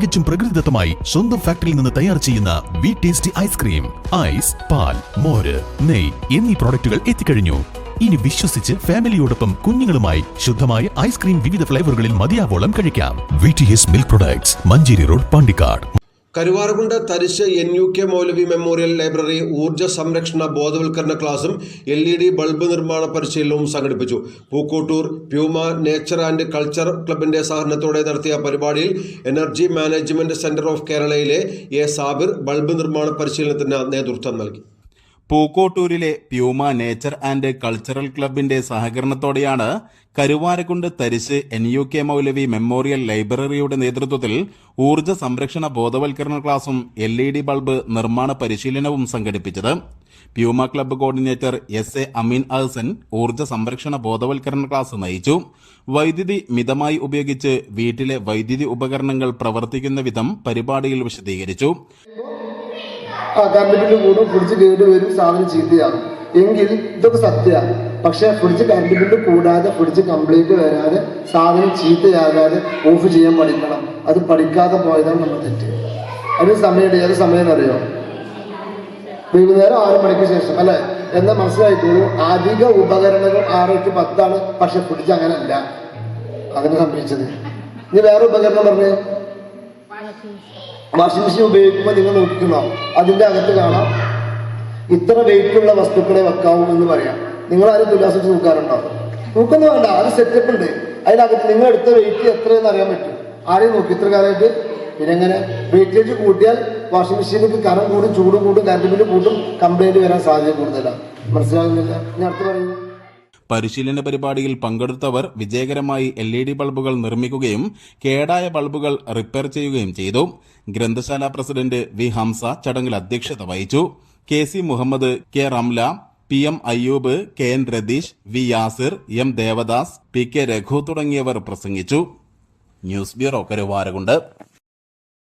തികച്ചും പ്രകൃതിദത്തമായി സ്വന്തം ഫാക്ടറിയിൽ നിന്ന് തയ്യാർ ചെയ്യുന്ന വി ടേസ്റ്റി ഐസ്ക്രീം. ഐസ്, പാൽ, മോര്, നെയ് എന്നീ പ്രോഡക്റ്റുകൾ എത്തിക്കഴിഞ്ഞു. ഇനി വിശ്വസിച്ച് ഫാമിലിയോടൊപ്പം കുഞ്ഞുങ്ങളുമായി ശുദ്ധമായ ഐസ്ക്രീം വിവിധ ഫ്ലേവറുകളിൽ മതിയാവോളം കഴിക്കാം. VTS milk products, Manjeri road, Pandikkad. Karuvarakundu Tharish NUK Moulavi memorial library ഊർജ്ജ സംരക്ഷണ ബോധവൽക്കരണ ക്ലാസും LED ബൾബ് നിർമ്മാണ പരിശീലനവും സംഘടിപ്പിച്ചു. Pookkottur Pyuma nature and culture ക്ലബിന്റെ സഹകരണത്തോടെ നടത്തിയ പരിപാടിയിൽ എനർജി മാനേജ്മെന്റ് സെന്റർ ഓഫ് കേരളയിലെ A. സാബിർ ബൾബ് നിർമ്മാണ പരിശീലനത്തിന് നേതൃത്വം നൽകി. പൂക്കോട്ടൂരിലെ പ്യൂമ നേച്ചർ ആൻഡ് കൾച്ചറൽ ക്ലബിന്റെ സഹകരണത്തോടെയാണ് കരുവാരക്കുണ്ട് തരിശ് NUK മൗലവി മെമ്മോറിയൽ ലൈബ്രറിയുടെ നേതൃത്വത്തിൽ ഊർജ്ജ സംരക്ഷണ ബോധവൽക്കരണ ക്ലാസും LED ബൾബ് നിർമ്മാണ പരിശീലനവും സംഘടിപ്പിച്ചത്. പ്യൂമ ക്ലബ്ബ് കോർഡിനേറ്റർ SA അമീൻ അഹ്സൻ ഊർജ്ജ സംരക്ഷണ ബോധവൽക്കരണ ക്ലാസ് നയിച്ചു. വൈദ്യുതി മിതമായി ഉപയോഗിച്ച് വീട്ടിലെ വൈദ്യുതി ഉപകരണങ്ങൾ പ്രവർത്തിക്കുന്ന വിധം പരിപാടിയിൽ വിശദീകരിച്ചു. കറണ്ട് ബില്ല് കൂടും, ഫ്രിഡ്ജ് കേട് വരും, സാധനം ചീത്തയാകും എങ്കിൽ ഇതൊക്കെ സത്യമാണ്. പക്ഷേ ഫ്രിഡ്ജ് കറണ്ട് ബില്ല് കൂടാതെ, ഫ്രിഡ്ജ് കംപ്ലൈൻറ്റ് വരാതെ, സാധനം ചീത്തയാകാതെ ഓഫ് ചെയ്യാൻ പഠിക്കണം. അത് പഠിക്കാതെ പോയതാണ് നമ്മൾ തെറ്റ്. അതിന് സമയം ഏത് സമയം എന്നറിയോ? വൈകുന്നേരം 6 മണിക്ക് ശേഷം അല്ലേ എന്നാൽ മനസ്സിലായിക്കോളൂ. അധിക ഉപകരണങ്ങൾ 6 to 10 പക്ഷെ ഫ്രിഡ്ജ് അങ്ങനെയല്ല. അങ്ങനെ സംഭവിച്ചത്. ഇനി വേറെ ഉപകരണം പറഞ്ഞേ, വാഷിംഗ് മെഷീൻ ഉപയോഗിക്കുമ്പോൾ നിങ്ങൾ നോക്കിക്കണോ, അതിൻ്റെ അകത്ത് കാണാം ഇത്ര വെയിറ്റുള്ള വസ്തുക്കളെ വെക്കാവൂ എന്ന് പറയാം. നിങ്ങൾ ആരും തുലാസിച്ച് നോക്കാറുണ്ടോ? നോക്കൊന്നും വേണ്ട, അത് സെറ്റപ്പ് ഉണ്ട്. അതിനകത്ത് നിങ്ങൾ എടുത്ത വെയിറ്റ് എത്രയെന്ന് അറിയാൻ പറ്റും. ആരെയും നോക്കി ഇത്ര കാലമായിട്ട്. പിന്നെ എങ്ങനെ വെയിറ്റേജ് കൂട്ടിയാൽ വാഷിംഗ് മെഷീനിലേക്ക് കനം കൂടും, ചൂട് കൂടും, കറണ്ട് ബില്ല് കൂട്ടും, കംപ്ലൈൻറ്റ് വരാൻ സാധ്യത കൂടുതലാണ്. മനസ്സിലാകുന്നില്ല? ഞാൻ അടുത്ത് പറയുന്നു. പരിശീലന പരിപാടിയിൽ പങ്കെടുത്തവർ വിജയകരമായി LED ബൾബുകൾ നിർമ്മിക്കുകയും കേടായ ബൾബുകൾ റിപ്പയർ ചെയ്യുകയും ചെയ്തു. ഗ്രന്ഥശാല പ്രസിഡന്റ് V. ഹംസ ചടങ്ങിൽ അധ്യക്ഷത വഹിച്ചു. KC Muhammad, K. Ramla, PM Ayyub, KN Ratheesh, V. Yasir, M. Devdas, PK Raghu തുടങ്ങിയവർ പ്രസംഗിച്ചു. News bureau, Karuvarakundu.